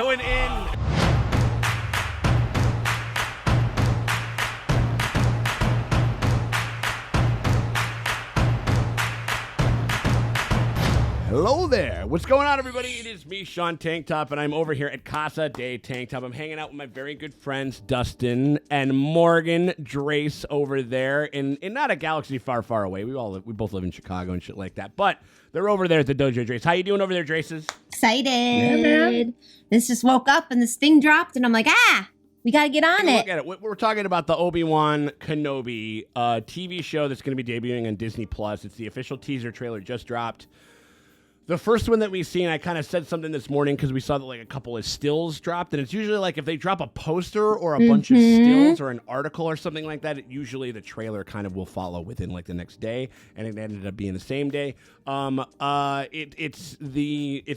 going in. Hello there. What's going on, everybody? It is me, Sean Tank Top, and I'm over here at Casa de Tank Top. I'm hanging out with my very good friends, Dustin and Morgan Drace over there in not a galaxy far, far away. We both live in Chicago and shit like that, but they're over there at the Dojo Drace. How you doing over there, Draces? Excited. Yeah, man. This just woke up and this thing dropped, and I'm like, we got to get on it. Look at it. We're talking about the Obi-Wan Kenobi TV show that's going to be debuting on Disney+. It's the official teaser trailer just dropped. The first one that we've seen, I kind of said something this morning because we saw that like a couple of stills dropped, and it's usually like if they drop a poster or a bunch of stills or an article or something like that, usually the trailer kind of will follow within like the next day, and it ended up being the same day. It's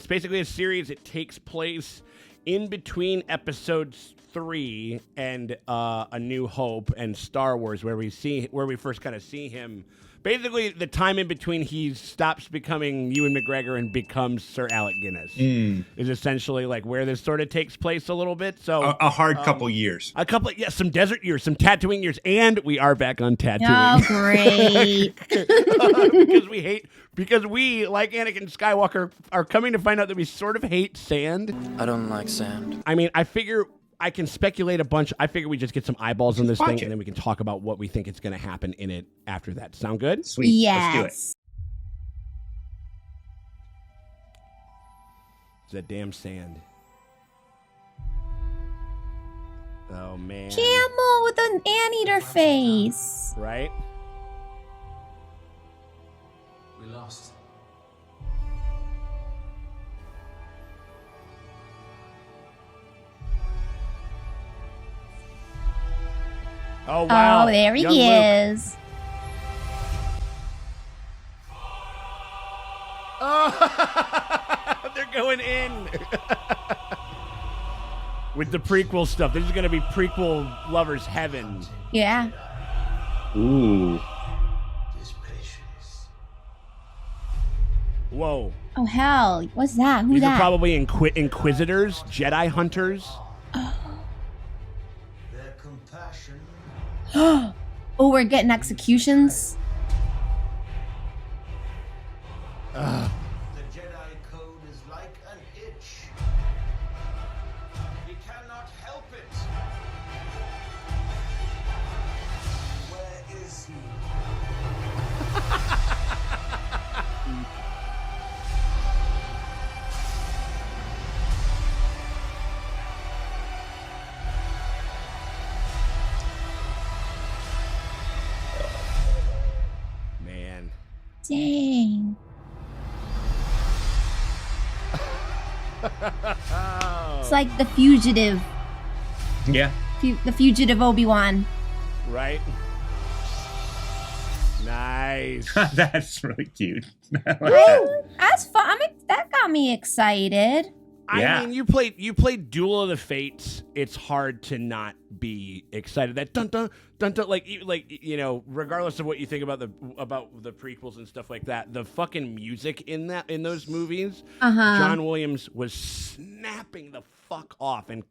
basically a series. It takes place in between episodes 3 and A New Hope and Star Wars, where we first kind of see him. Basically, the time in between he stops becoming Ewan McGregor and becomes Sir Alec Guinness is essentially like where this sort of takes place a little bit. So a hard couple years. Some desert years, some Tatooine years, and we are back on Tatooine. Oh, great. because we, like Anakin Skywalker, are coming to find out that we sort of hate sand. I don't like sand. I mean, I figure I can speculate a bunch. I figure we just get some eyeballs on this thing, and then we can talk about what we think is going to happen in it after that. Sound good? Sweet. Yes. Let's do it. It's that damn sand. Oh, man. Camel with an anteater face. Right? We lost. Oh, wow. Oh, there he Young Luke. is. Oh, they're going in. With the prequel stuff. This is going to be prequel lovers heaven. Yeah. Ooh. Whoa. Oh, hell. What's that? Who's These that? are probably Inquisitors, Jedi hunters. Their compassion. Oh, we're getting executions? The Jedi code is like an itch. We cannot help it. Where is he? Man. Dang. It's like the fugitive. Yeah. The fugitive Obi-Wan. Right? Nice. That's really cute. That's fun. That got me excited. Yeah. I mean, you played Duel of the Fates. It's hard to not be excited. That dun dun dun dun, like you know, regardless of what you think about the prequels and stuff like that, the fucking music in those movies, John Williams was snapping the fuck off and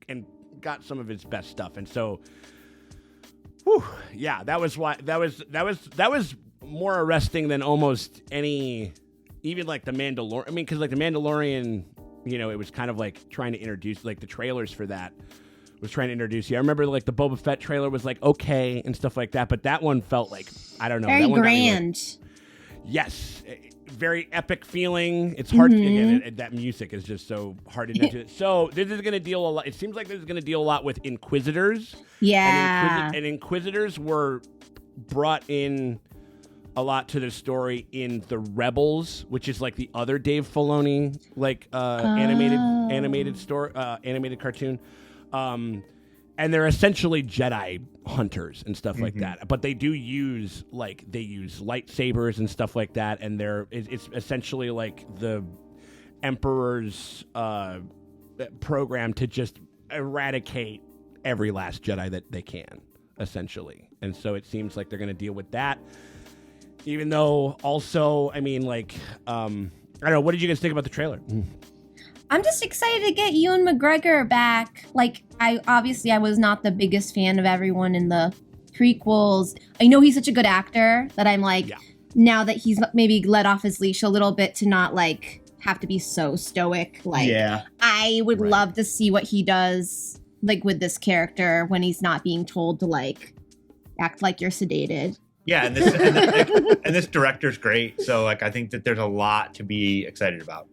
got some of his best stuff. And so, whew, yeah, that was more arresting than almost any, even like the Mandalorian. I mean, because like the Mandalorian. You know, it was kind of like trying to introduce, like the trailers for that was trying to introduce you. I remember like the Boba Fett trailer was like okay and stuff like that, but that one felt like, I don't know. Very that one grand. Yes. Very epic feeling. It's hard to, again, that music is just so hard to get. So this is going to deal a lot. It seems like this is going to deal a lot with Inquisitors. Yeah. And Inquisitors were brought in a lot to the story in the Rebels, which is like the other Dave Filoni animated cartoon, and they're essentially Jedi hunters and stuff like that. But they do use lightsabers and stuff like that, and it's essentially like the Emperor's program to just eradicate every last Jedi that they can, essentially. And so it seems like they're going to deal with that. Even though also, I mean, like, I don't know, what did you guys think about the trailer? I'm just excited to get Ewan McGregor back. Like, I was not the biggest fan of everyone in the prequels. I know he's such a good actor that I'm like, now that he's maybe let off his leash a little bit to not like have to be so stoic. Like, I would love to see what he does like with this character when he's not being told to like act like you're sedated. Yeah, and this director's great. So like, I think that there's a lot to be excited about.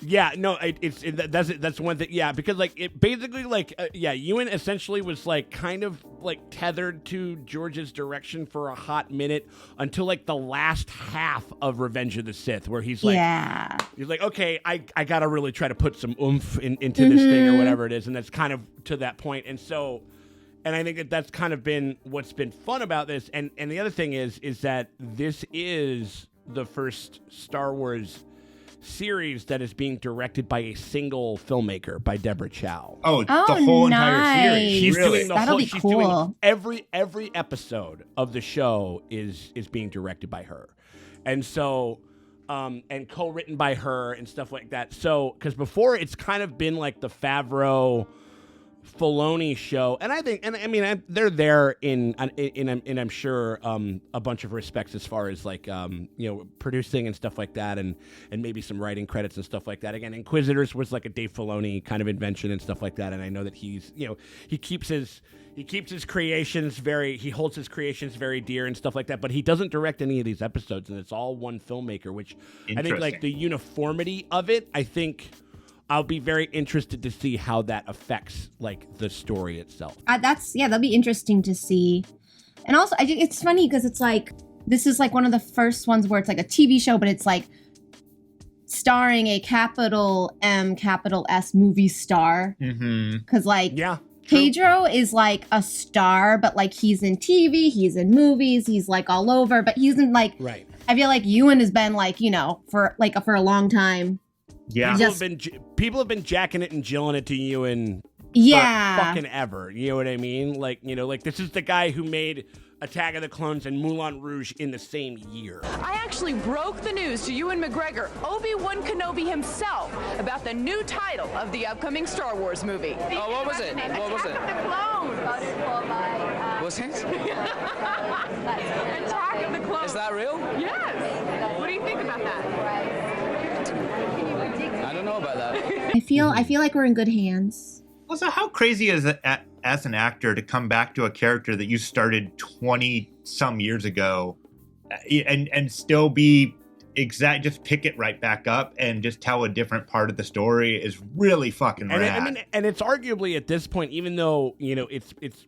Yeah, no, that's one thing. Yeah, because like it basically like Ewan essentially was like kind of like tethered to George's direction for a hot minute until like the last half of Revenge of the Sith, where he's like, he's like, okay, I gotta really try to put some oomph into this thing or whatever it is, and that's kind of to that point. And so, and I think that that's kind of been what's been fun about this. And the other thing is that this is the first Star Wars series that is being directed by a single filmmaker, by Deborah Chow. The whole entire series. She's doing the That'll whole. be She's cool. doing every episode of the show is being directed by her, and so and co-written by her and stuff like that. So because before it's kind of been like the Favreau, Filoni show, and I think, and I mean, they're there in I'm sure a bunch of respects as far as like producing and stuff like that, and maybe some writing credits and stuff like that. Again, Inquisitors was like a Dave Filoni kind of invention and stuff like that, and I know that he's he keeps his creations he holds his creations very dear and stuff like that, but he doesn't direct any of these episodes, and it's all one filmmaker, which I think like the uniformity of it, I think I'll be very interested to see how that affects like the story itself. That'll be interesting to see. And also, I think it's funny because it's like, this is like one of the first ones where it's like a TV show, but it's like starring a capital M, capital S movie star. Because like, Pedro is like a star, but like he's in TV, he's in movies, he's like all over, but he's in like, I feel like Ewan has been like, for a long time. Yeah, people have been jacking it and jilling it to Ewan for fucking ever. You know what I mean? Like, like this is the guy who made Attack of the Clones and Moulin Rouge in the same year. I actually broke the news to Ewan McGregor, Obi-Wan Kenobi himself, about the new title of the upcoming Star Wars movie. Oh, what was it? What was it? Attack of the Clones. What's it? Attack of the Clones. Is that real? Yes. What do you think about that? I don't know about that. I feel like we're in good hands. Also, how crazy is it as an actor to come back to a character that you started 20 some years ago and still be just pick it right back up and just tell a different part of the story is really fucking rad. And it's arguably at this point, even though, it's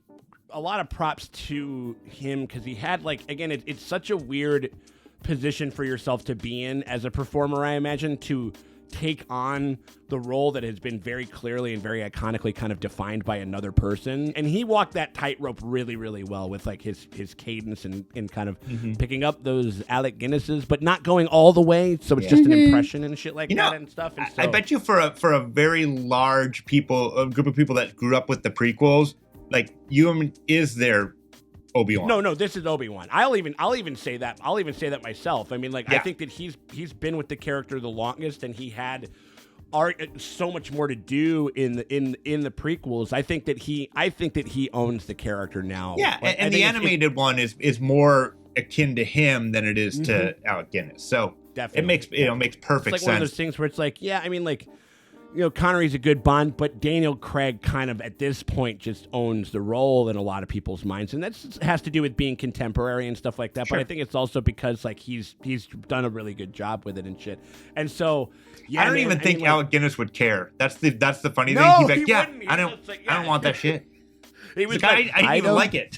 a lot of props to him because he had like, again, it's such a weird position for yourself to be in as a performer, I imagine, to take on the role that has been very clearly and very iconically kind of defined by another person. And he walked that tightrope really, really well with like his cadence and kind of picking up those Alec Guinnesses, but not going all the way. So it's just an impression and shit like that and stuff. And I bet you for a very large group of people that grew up with the prequels, like Ewan is their Obi-Wan. No, this is Obi-Wan. I'll even say that. I'll even say that myself. I mean, like, I think that he's been with the character the longest, and he had so much more to do in the prequels. I think that he owns the character now. Yeah, and the animated one is more akin to him than it is to Alec Guinness. So definitely. It makes perfect sense. It's like one of those things where it's like, yeah, I mean, like, Connery's a good Bond, but Daniel Craig kind of at this point just owns the role in a lot of people's minds, and that has to do with being contemporary and stuff like that. Sure. But I think it's also because like he's done a really good job with it and shit. And so, I don't even think Alec Guinness would care. That's the funny thing. He's like, I don't want that shit. He was like, I didn't even like it.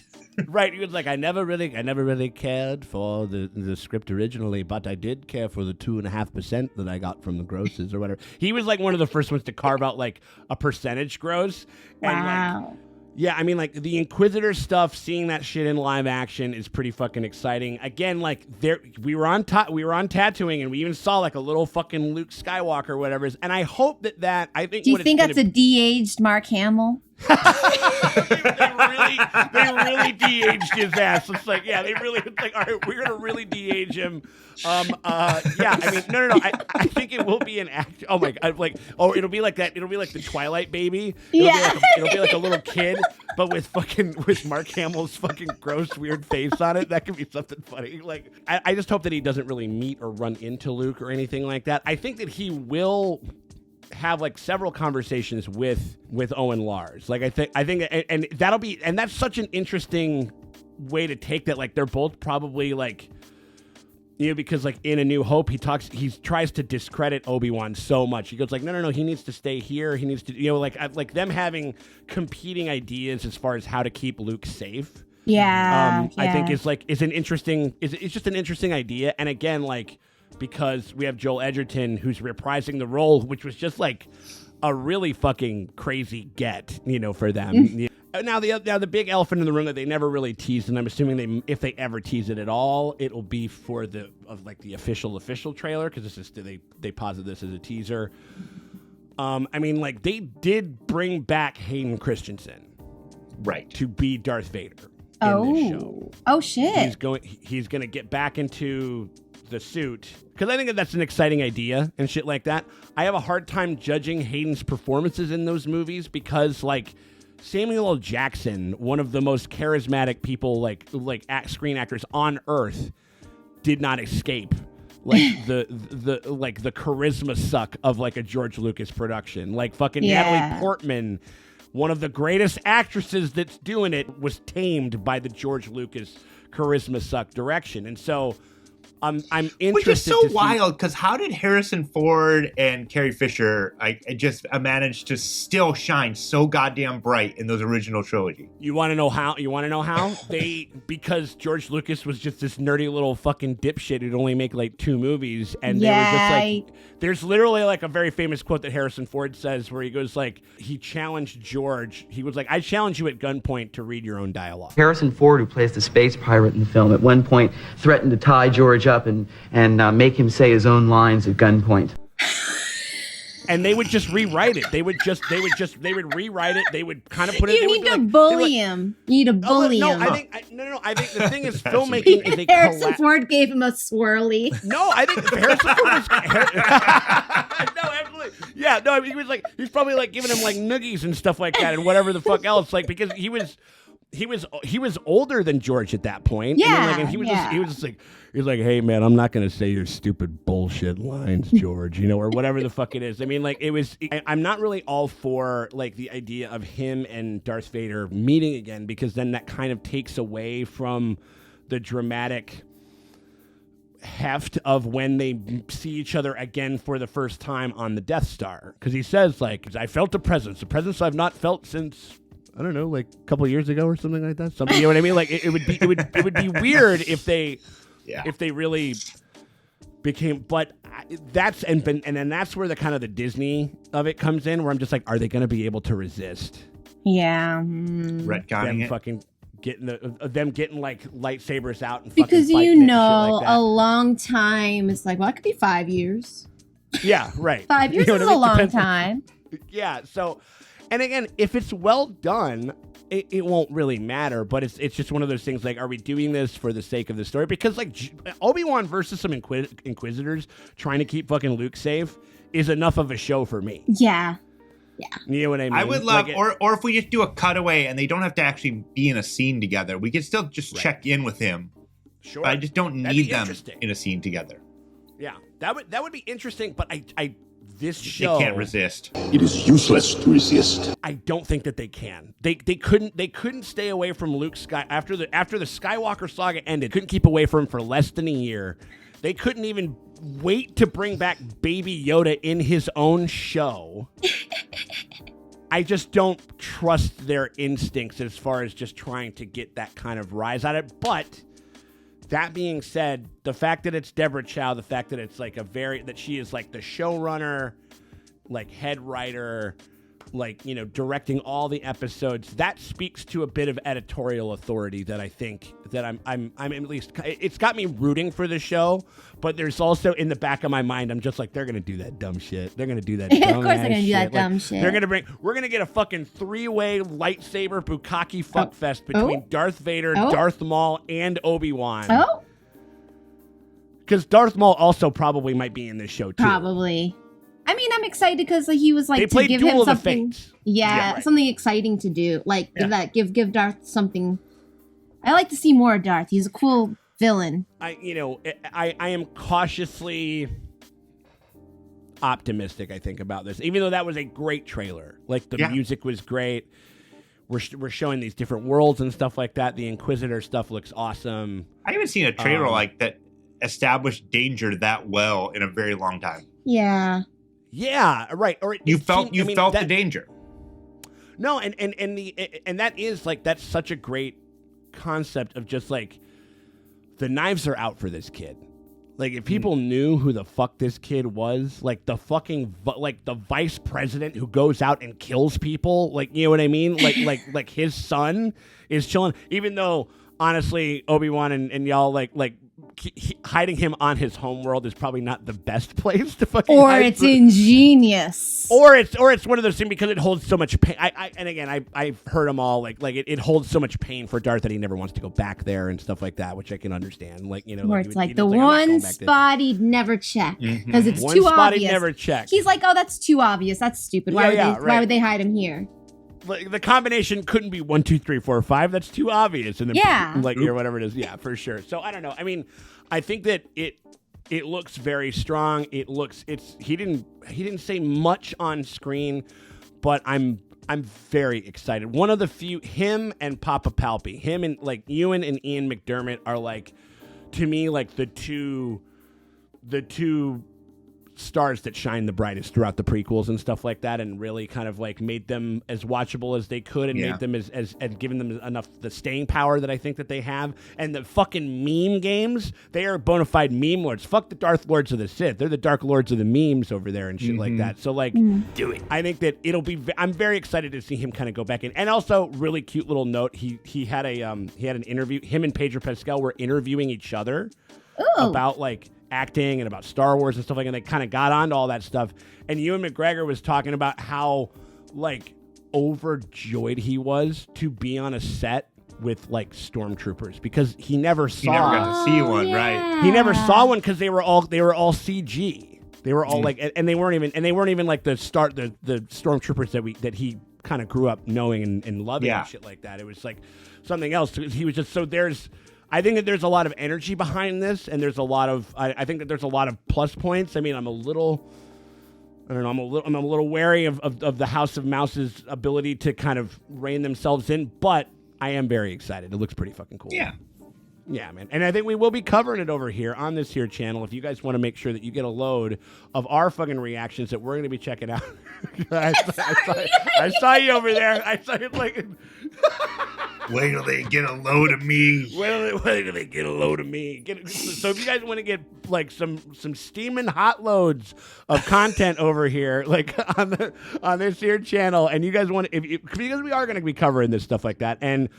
Right, he was like, I never really cared for the script originally, but I did care for the 2.5% that I got from the grosses or whatever. He was like one of the first ones to carve out like a percentage gross. Wow. And, I mean, like the Inquisitor stuff, seeing that shit in live action is pretty fucking exciting. Again, like we were on Tatooine, and we even saw like a little fucking Luke Skywalker or whatever. And I hope that I think. Do you think that's a de-aged Mark Hamill? they really de-aged his ass. It's like, yeah, it's like, all right, we're gonna really de-age him. Yeah, I mean, no. I think it will be an act. Oh my god, it'll be like that. It'll be like the Twilight baby. It'll be like a little kid, but with Mark Hamill's fucking gross, weird face on it. That could be something funny. Like, I just hope that he doesn't really meet or run into Luke or anything like that. I think that he will have like several conversations with Owen Lars. Like I think and that's such an interesting way to take that. Like they're both probably like, you know, because like in A New Hope he tries to discredit Obi-Wan so much. He goes like, no, he needs to stay here. He needs to, you know, like them having competing ideas as far as how to keep Luke safe. Yeah. I think it's just an interesting idea. And again, like, because we have Joel Edgerton who's reprising the role, which was just like a really fucking crazy get, you know, for them. Now the big elephant in the room that they never really teased, and I'm assuming if they ever tease it at all, it'll be for the official trailer, because they posit this as a teaser. I mean, like, they did bring back Hayden Christensen, right, to be Darth Vader in this show. Oh shit! He's going to get back into the suit, because I think that's an exciting idea and shit like that. I have a hard time judging Hayden's performances in those movies because, like, Samuel L. Jackson, one of the most charismatic people, like screen actors on Earth, did not escape like the charisma suck of like a George Lucas production. Like fucking Natalie Portman, one of the greatest actresses that's doing it, was tamed by the George Lucas charisma suck direction, and so. I'm interested. Which is so wild, because how did Harrison Ford and Carrie Fisher just manage to still shine so goddamn bright in those original trilogy? You want to know how? Because George Lucas was just this nerdy little fucking dipshit who'd only make like 2 movies, and they were just like, there's literally like a very famous quote that Harrison Ford says where he goes like, he challenged George. He was like, I challenge you at gunpoint to read your own dialogue. Harrison Ford, who plays the space pirate in the film, at one point threatened to tie George up and make him say his own lines at gunpoint. And they would just rewrite it. They would rewrite it. They would kind of put it. You need to bully him. You need to bully him. I think the thing is, filmmaking is a Harrison Ford gave him a swirly. No, I think Harrison Ford was. No, absolutely. Yeah, no, I mean, he's probably like giving him like noogies and stuff like that and whatever the fuck else, like, because he was older than George at that point. Yeah, and he was just like, hey man, I'm not gonna say your stupid bullshit lines, George, you know, or whatever the fuck it is. I mean, like, I'm not really all for like the idea of him and Darth Vader meeting again, because then that kind of takes away from the dramatic heft of when they see each other again for the first time on the Death Star. Because he says, like, I felt a presence I've not felt since, I don't know, like a couple of years ago or something like that. Something, you know what I mean? Like it would be weird if they really became. But that's and then that's where the kind of the Disney of it comes in, where I'm just like, are they going to be able to resist? Yeah, retconning it. Fucking getting them getting like lightsabers out and because fucking you know like that. A long time is like, well, it could be 5 years. Yeah, right. 5 years is a long time. Yeah, so. And again, if it's well done, it won't really matter. But it's just one of those things, like, are we doing this for the sake of the story? Because, like, Obi-Wan versus some Inquisitors trying to keep fucking Luke safe is enough of a show for me. Yeah. You know what I mean? I would love, or if we just do a cutaway and they don't have to actually be in a scene together, we could still just check in with him. Sure. But I just don't need them in a scene together. Yeah, that would be interesting. But this show, they can't resist. It is useless to resist. I don't think that they can. They couldn't stay away from Luke after the Skywalker saga ended. Couldn't keep away from him for less than a year. They couldn't even wait to bring back Baby Yoda in his own show. I just don't trust their instincts as far as just trying to get that kind of rise out of it. But that being said, the fact that it's Deborah Chow, the fact that it's like that she is like the showrunner, like head writer, directing all the episodes. That speaks to a bit of editorial authority that I think that I'm at least, it's got me rooting for the show, but there's also in the back of my mind, I'm just like, they're going to do that dumb shit. They're going to do that dumb Of course they're going to do that dumb shit. We're going to get a fucking 3-way lightsaber bukkake fuckfest between Darth Vader, Darth Maul, and Obi-Wan. Oh? Because Darth Maul also probably might be in this show, too. Probably. I mean, I'm excited because he was like, they to played give Duel him of the something. Fates. Yeah, right. something exciting to do. Like, give Darth something. I like to see more of Darth. He's a cool villain. I am cautiously optimistic, I think, about this. Even though that was a great trailer. Like, the music was great. We're showing these different worlds and stuff like that. The Inquisitor stuff looks awesome. I haven't seen a trailer like that established danger that well in a very long time. Yeah. Yeah, right. Or you felt the danger. No, and that is like, that's such a great concept of just like, the knives are out for this kid. Like, if people knew who the fuck this kid was, like the fucking like the vice president who goes out and kills people, like, you know what I mean? Like his son is chilling, even though honestly Obi-Wan and y'all like hiding him on his homeworld is probably not the best place to fucking or hide. It's ingenious, or it's one of those things because it holds so much pain. I've heard them all like it holds so much pain for Darth that he never wants to go back there and stuff like that, which I can understand. Like, you know, where it's like the one spot he'd never check because it's one too spot obvious. He'd never check. He's like, oh, that's too obvious. That's stupid. Why would they hide him here? Like, the combination couldn't be 1, 2, 3, 4, 5. That's too obvious. And then, like, or whatever it is. Yeah, for sure. So I don't know. I mean, I think that it looks very strong. He didn't say much on screen, but I'm very excited. One of the few, him and Papa Palpy, him and like Ewan and Ian McDermott are like, to me, like the two stars that shine the brightest throughout the prequels and stuff like that, and really kind of like made them as watchable as they could, and made them as given them enough the staying power that I think that they have. And the fucking meme games, they are bona fide meme lords. Fuck the Darth Lords of the Sith. They're the Dark Lords of the memes over there and shit like that. So like, do it. I think that it'll be. I'm very excited to see him kind of go back in. And also, really cute little note. He had an interview. Him and Pedro Pascal were interviewing each other about like acting and about Star Wars and stuff like that, and they kind of got onto all that stuff. And Ewan McGregor was talking about how like overjoyed he was to be on a set with like stormtroopers because he never got to see one, right? He never saw one because they were all CG. They were all like, and they weren't even like the stormtroopers that he kind of grew up knowing and loving and shit like that. It was like something else. He was just so I think that there's a lot of energy behind this, and there's a lot of. I think that there's a lot of plus points. I mean, I'm a little wary of the House of Mouse's ability to kind of rein themselves in, but I am very excited. It looks pretty fucking cool. Yeah, man. And I think we will be covering it over here on this here channel. If you guys want to make sure that you get a load of our fucking reactions that we're going to be checking out. I saw you over there. I saw you like. Wait till they get a load of me. Wait till they get a load of me. So if you guys want to get like some steaming hot loads of content over here, like on this here channel, and you guys want because we are going to be covering this stuff like that, and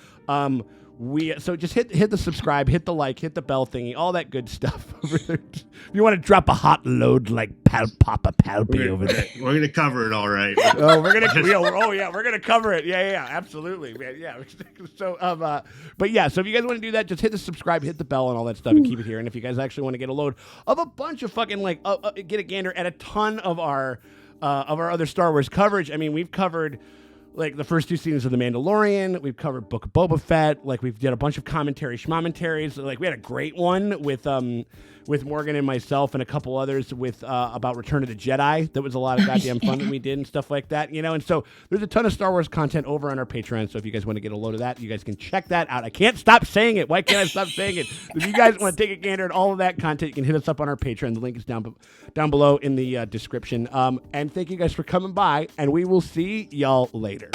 so just hit the subscribe, hit the like, hit the bell thingy, all that good stuff over there. If you want to drop a hot load like Papa Palpy over there, we're gonna cover it all right. We're gonna cover it. Yeah, absolutely, man. Yeah. So but yeah, so if you guys want to do that, just hit the subscribe, hit the bell, and all that stuff, and keep it here. And if you guys actually want to get a load of a bunch of fucking like get a gander at a ton of our other Star Wars coverage. I mean, we've covered like the first 2 seasons of The Mandalorian. We've covered Book of Boba Fett. Like we've did a bunch of commentary schmommentaries. Like we had a great one with Morgan and myself and a couple others with about Return of the Jedi. That was a lot of goddamn fun that we did and stuff like that, you know. And so there's a ton of Star Wars content over on our Patreon. So if you guys want to get a load of that, you guys can check that out. I can't stop saying it. Why can't I stop saying it? If you guys want to take a gander at all of that content, you can hit us up on our Patreon. The link is down below in the description. And thank you guys for coming by, and we will see y'all later.